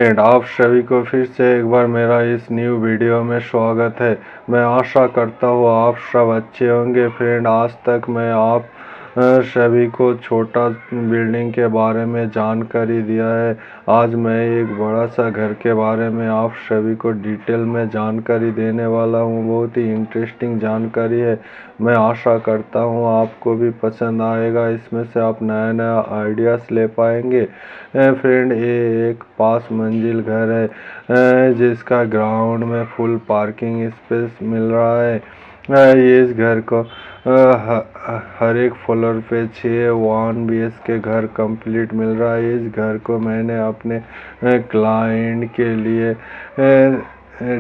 And आप सभी को फिर से एक बार मेरा इस न्यू वीडियो में स्वागत है। मैं आशा करता हूँ आप सब अच्छे होंगे। फ्रेंड, आज तक मैं आप सभी को छोटा बिल्डिंग के बारे में जानकारी दिया है। आज मैं एक बड़ा सा घर के बारे में आप सभी को डिटेल में जानकारी देने वाला हूँ। बहुत ही इंटरेस्टिंग जानकारी है। मैं आशा करता हूँ आपको भी पसंद आएगा। इसमें से आप नया नया आइडियाज़ ले पाएंगे। फ्रेंड, ये एक 5 मंजिल घर है जिसका ग्राउंड में फुल पार्किंग स्पेस मिल रहा है। ये इस घर को हर एक फ्लोर पे 6 1 BHK घर कंप्लीट मिल रहा है। इस घर को मैंने अपने क्लाइंट के लिए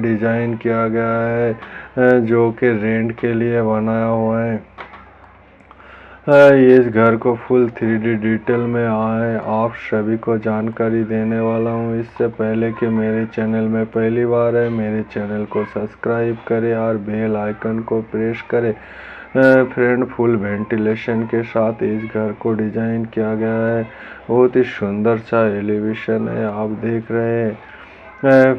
डिज़ाइन किया गया है जो कि रेंट के लिए बनाया हुआ है। इस घर को फुल 3D डिटेल में आए आप सभी को जानकारी देने वाला हूँ। इससे पहले कि मेरे चैनल में पहली बार है, मेरे चैनल को सब्सक्राइब करें और बेल आइकन को प्रेस करें। फ्रेंड, फुल वेंटिलेशन के साथ इस घर को डिज़ाइन किया गया है। बहुत ही सुंदर सा एलिवेशन है, आप देख रहे हैं।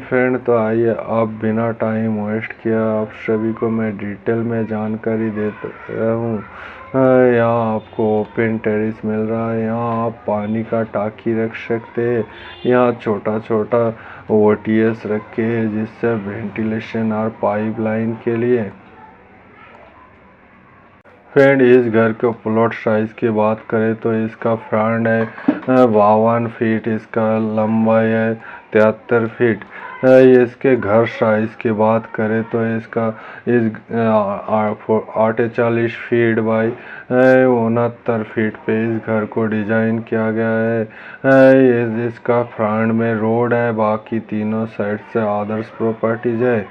फ्रेंड, तो आइए अब बिना टाइम वेस्ट किया आप सभी को मैं डिटेल में जानकारी देता हूँ। यहाँ आपको ओपन टेरेस मिल रहा है। यहाँ आप पानी का टाकी रख सकते हैं। यहाँ छोटा छोटा ओटीएस रखे हैं जिससे वेंटिलेशन और पाइपलाइन के लिए। फ्रेंड, इस घर के प्लॉट साइज़ की बात करें तो इसका फ्रंट है 52 फीट, इसका लंबाई है 73 फीट। इसके घर साइज़ की बात करें तो इसका 48 फीट बाई 69 फीट पे इस घर को डिज़ाइन किया गया है। इसका फ्रंट में रोड है, बाकी तीनों साइड से अदर्स प्रॉपर्टीज है।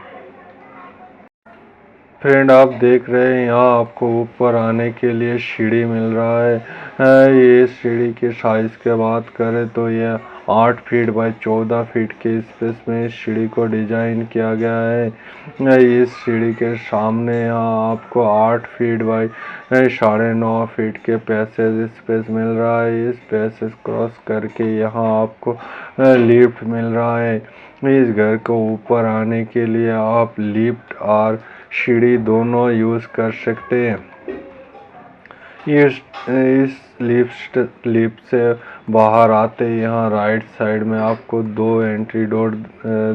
फ्रेंड, आप देख रहे हैं यहाँ आपको ऊपर आने के लिए सीढ़ी मिल रहा है। ये सीढ़ी के साइज़ के बात करें तो ये 8 फीट बाई 14 फीट के स्पेस में इस सीढ़ी को डिज़ाइन किया गया है। इस सीढ़ी के सामने यहाँ आपको 8 फीट बाई 9.5 फीट के पैसेज स्पेस मिल रहा है। इस पैसेज क्रॉस करके यहाँ आपको लिफ्ट मिल रहा है। इस घर को ऊपर आने के लिए आप लिफ्ट और सीढ़ी दोनों यूज़ कर सकते हैं। इस लिफ्ट से बाहर आते ही यहाँ राइट साइड में आपको 2 एंट्री डोर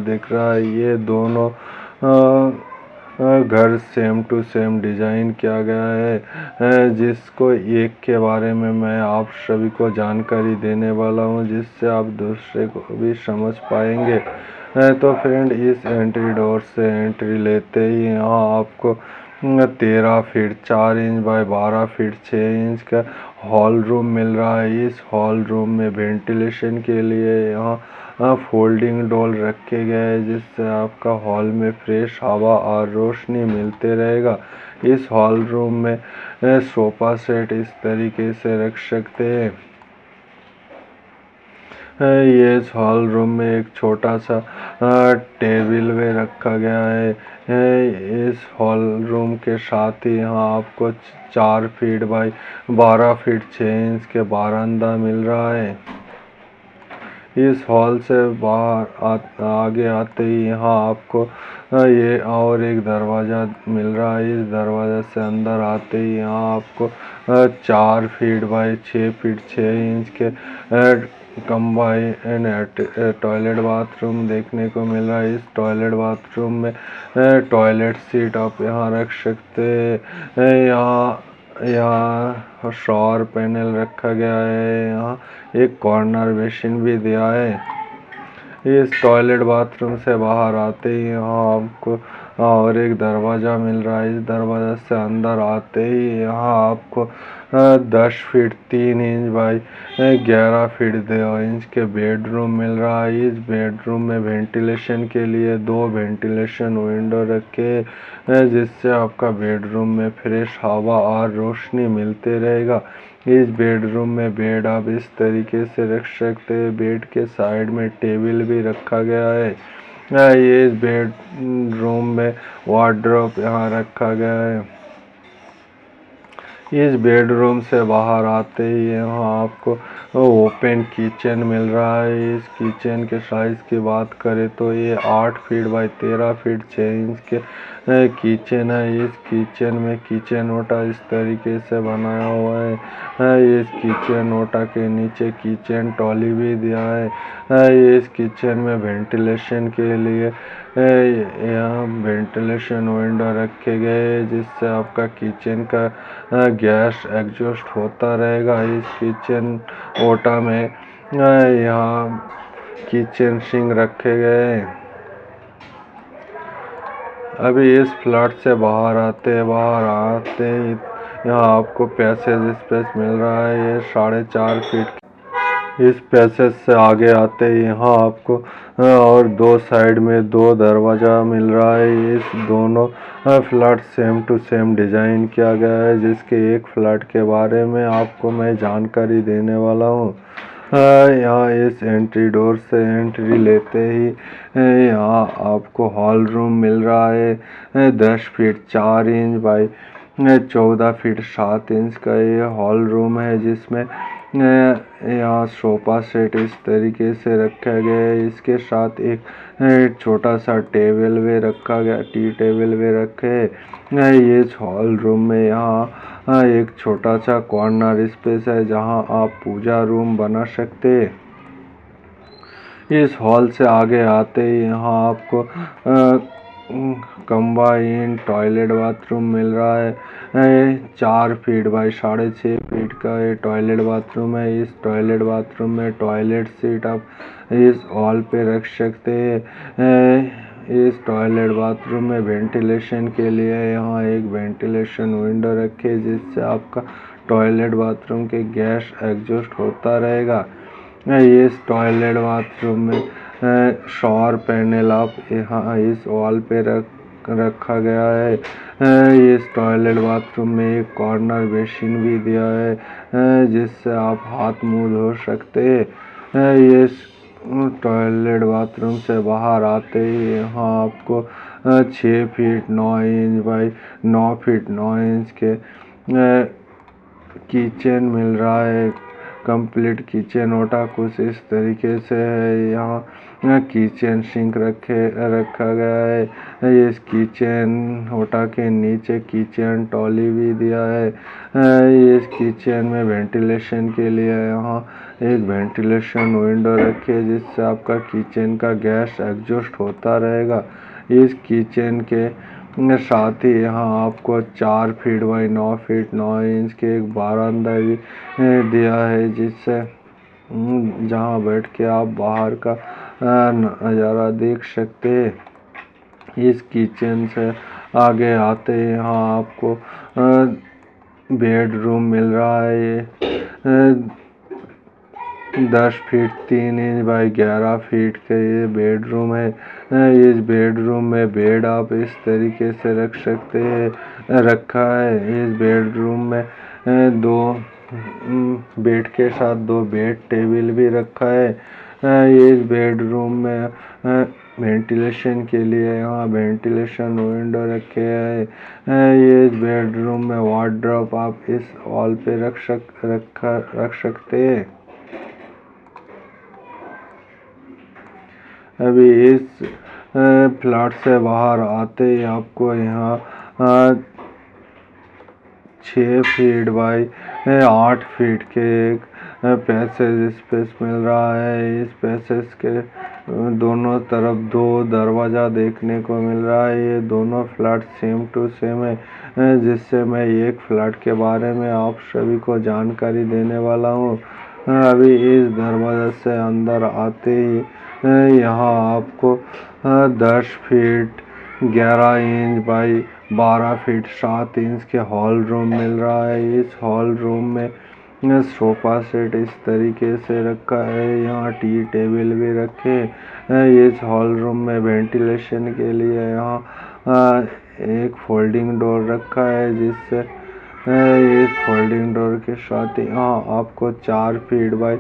दिख रहा है। ये दोनों घर सेम टू सेम डिज़ाइन किया गया है जिसको एक के बारे में मैं आप सभी को जानकारी देने वाला हूँ जिससे आप दूसरे को भी समझ पाएंगे। तो फ्रेंड, इस एंट्री डोर से एंट्री लेते ही यहाँ आपको 13 feet 4 inch by 12 feet 6 inch का हॉल रूम मिल रहा है। इस हॉल रूम में वेंटिलेशन के लिए यहाँ फोल्डिंग डोर रखे गए हैं जिससे आपका हॉल में फ्रेश हवा और रोशनी मिलते रहेगा। इस हॉल रूम में सोफ़ा सेट इस तरीके से रख सकते हैं। ये इस हॉल रूम में एक छोटा सा टेबल भी रखा गया है। इस हॉल रूम के साथ ही यहाँ आपको 4 फीट बाई 12 फीट 6 इंच के बारांदा मिल रहा है। इस हॉल से बाहर आगे आते ही यहाँ आपको ये और एक दरवाज़ा मिल रहा है। इस दरवाज़ा से अंदर आते ही यहाँ आपको 4 फीट बाई 6 फीट 6 इंच के कंबाइन टॉयलेट बाथरूम देखने को मिल रहा है। इस टॉयलेट बाथरूम में टॉयलेट सीट आप यहाँ रख सकते हैं। यहाँ शॉवर पैनल रखा गया है। यहाँ एक कॉर्नर बेसिन भी दिया है। इस टॉयलेट बाथरूम से बाहर आते ही यहाँ आपको और एक दरवाज़ा मिल रहा है। इस दरवाज़ा से अंदर आते ही यहाँ आपको 10 feet 3 inch by 11 feet 2 inch के बेडरूम मिल रहा है। इस बेडरूम में वेंटिलेशन के लिए 2 वेंटिलेशन विंडो रखे हैं जिससे आपका बेडरूम में फ्रेश हवा और रोशनी मिलते रहेगा। इस बेडरूम में बेड आप इस तरीके से रख सकते हैं। बेड के साइड में टेबल भी रखा गया है। ये इस बेडरूम में वार्डरोब यहाँ रखा गया है। इस बेडरूम से बाहर आते ही यहाँ आपको ओपन किचन मिल रहा है। इस किचन के साइज की बात करें तो ये 8 फीट बाई 13 फीट 6 इंच के किचन है। इस किचन में किचन ओटा इस तरीके से बनाया हुआ है। इस किचन ओटा के नीचे किचन ट्रॉली भी दिया है। इस किचन में वेंटिलेशन के लिए यहाँ वेंटिलेशन विंडो रखे गए जिससे आपका किचन का गैस एग्जॉस्ट होता रहेगा। इस किचन ओटा में यहाँ किचन सिंक रखे गए हैं। अभी इस फ्लैट से बाहर आते ही यहाँ आपको पैसेज स्पेस मिल रहा है। ये 4.5 फीट। इस पैसेज से आगे आते ही यहाँ आपको और दो साइड में 2 दरवाज़ा मिल रहा है। इस दोनों flat same to same design किया गया है। जिसके एक फ्लैट के बारे में आपको मैं जानकारी देने वाला हूँ। यहाँ इस एंट्री डोर से एंट्री लेते ही यहाँ आपको हॉल रूम मिल रहा है। 10 feet 4 inch by 14 feet 7 inch का ये हॉल रूम है जिसमें यहाँ सोफा सेट इस तरीके से रखा गया है। इसके साथ एक छोटा सा टेबल भी रखा गया, टी टेबल भी रखे है। ये हॉल रूम में यहाँ एक छोटा सा कॉर्नर स्पेस है जहाँ आप पूजा रूम बना सकते हैं। इस हॉल से आगे आते ही यहाँ आपको कंबाइन टॉयलेट बाथरूम मिल रहा है। 4 फीट बाई 6.5 फीट का ये टॉयलेट बाथरूम है। इस टॉयलेट बाथरूम में टॉयलेट सीट आप इस हॉल पे रख सकते हैं। इस टॉयलेट बाथरूम में वेंटिलेशन के लिए यहाँ एक वेंटिलेशन विंडो रखे जिससे आपका टॉयलेट बाथरूम के गैस एग्जॉस्ट होता रहेगा। इस टॉयलेट बाथरूम में शॉवर पैनल आप यहाँ इस वॉल पे रखा गया है। इस टॉयलेट बाथरूम में एक कॉर्नर बेसिन भी दिया है जिससे आप हाथ मुंह धो सकते हैं। ये टॉयलेट बाथरूम से बाहर आते ही यहाँ आपको 6 feet 9 inch by 9 feet 9 inch के किचन मिल रहा है। कंप्लीट किचन ओटा कुछ इस तरीके से है। यहाँ किचन सिंक रखा गया है। इस किचन ओटा के नीचे किचन ट्रॉली भी दिया है। इस किचन में वेंटिलेशन के लिए यहाँ एक वेंटिलेशन विंडो रखी है जिससे आपका किचन का गैस एग्जॉस्ट होता रहेगा। इस किचन के साथ ही यहाँ आपको 4 फीट बाई 9 फीट 9 इंच के एक बारांदा भी दिया है जिससे जहाँ बैठ के आप बाहर का नज़ारा देख सकते हैं। इस किचन से आगे आते ही यहाँ आपको बेडरूम मिल रहा है। 10 फीट 3 इंच बाई 11 फीट के ये बेडरूम है। इस बेडरूम में बेड आप इस तरीके से रख सकते हैं रखा है। इस बेडरूम में 2 बेड के साथ 2 बेड टेबल भी रखा है। इस बेडरूम में वेंटिलेशन के लिए यहाँ वेंटिलेशन विंडो रखे हैं। ये इस बेडरूम में वार्डरोब आप इस वॉल पे रख सकते हैं। अभी इस फ्लैट से बाहर आते ही आपको यहाँ 6 फीट बाई 8 फीट के एक पैसेज स्पेस मिल रहा है। इस पैसेज के दोनों तरफ 2 दरवाज़ा देखने को मिल रहा है। ये दोनों फ्लैट सेम टू सेम है जिससे मैं एक फ्लैट के बारे में आप सभी को जानकारी देने वाला हूँ। अभी इस दरवाजे से अंदर आते ही यहाँ आपको 10 feet 11 inch by 12 feet 7 inch के हॉल रूम मिल रहा है। इस हॉल रूम में सोफा सेट इस तरीके से रखा है। यहाँ टी टेबल भी रखे। इस हॉल रूम में वेंटिलेशन के लिए यहाँ एक फोल्डिंग डोर रखा है जिससे इस फोल्डिंग डोर के साथ यहाँ आपको 4 फीट बाई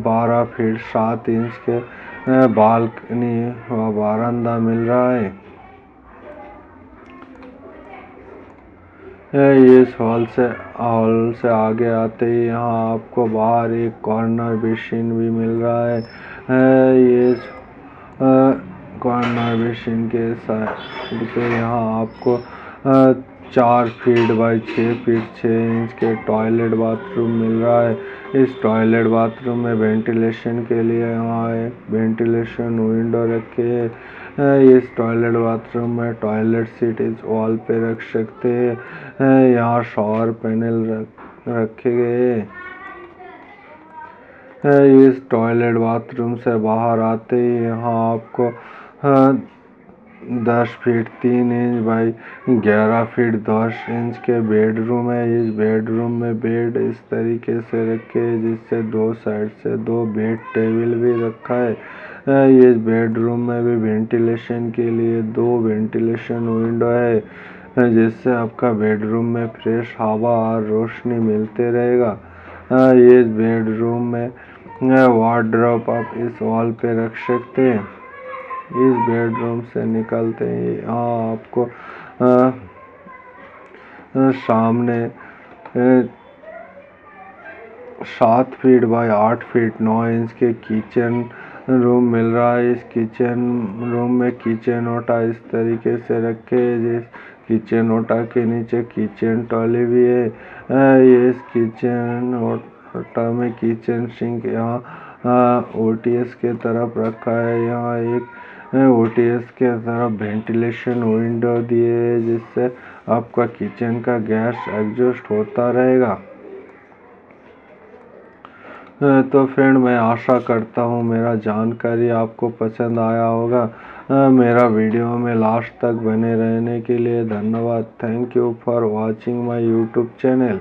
12 फीट 7 इंच के बालकनी व बारांदा मिल रहा है। इस हॉल से आगे आते ही यहाँ आपको बाहर एक कॉर्नर मशीन भी मिल रहा है। इस कॉर्नर मशीन के साइड पे यहाँ आपको 4 फीट बाई 6 फीट 6 इंच के टॉयलेट बाथरूम मिल रहा है। इस टॉयलेट बाथरूम में वेंटिलेशन के लिए यहाँ एक वेंटिलेशन विंडो रखी है। इस टॉयलेट बाथरूम में टॉयलेट सीट इस वॉल पे रख सकते हैं। यहाँ शॉवर पैनल रखे गए हैं। इस टॉयलेट बाथरूम से बाहर आते ही यहाँ आपको 10 feet 3 inch by 11 feet 10 inch के बेडरूम है। इस बेडरूम में बेड इस तरीके से रखे हैं जिससे 2 साइड से 2 बेड टेबल भी रखा है। इस बेडरूम में भी वेंटिलेशन के लिए 2 वेंटिलेशन विंडो है जिससे आपका बेडरूम में फ्रेश हवा और रोशनी मिलते रहेगा। इस बेडरूम में वार्डरोब आप इस वॉल पे रख सकते हैं। इस बेडरूम से निकलते ही यहाँ आपको सामने 7 फीट बाई 8 फीट 9 इंच के किचन रूम मिल रहा है। इस किचन रूम में किचन ओटा इस तरीके से रखे है जिस किचन ओटा के नीचे किचन ट्रॉली भी है। इस किचन ओटा में किचन सिंक यहाँ ओटीएस के तरफ रखा है। यहाँ एक ओटीएस के तरफ वेंटिलेशन विंडो दिए है जिससे आपका किचन का गैस एग्जॉस्ट होता रहेगा। तो फ्रेंड, मैं आशा करता हूँ मेरा जानकारी आपको पसंद आया होगा। मेरा वीडियो में लास्ट तक बने रहने के लिए धन्यवाद। Thank you for watching my YouTube channel.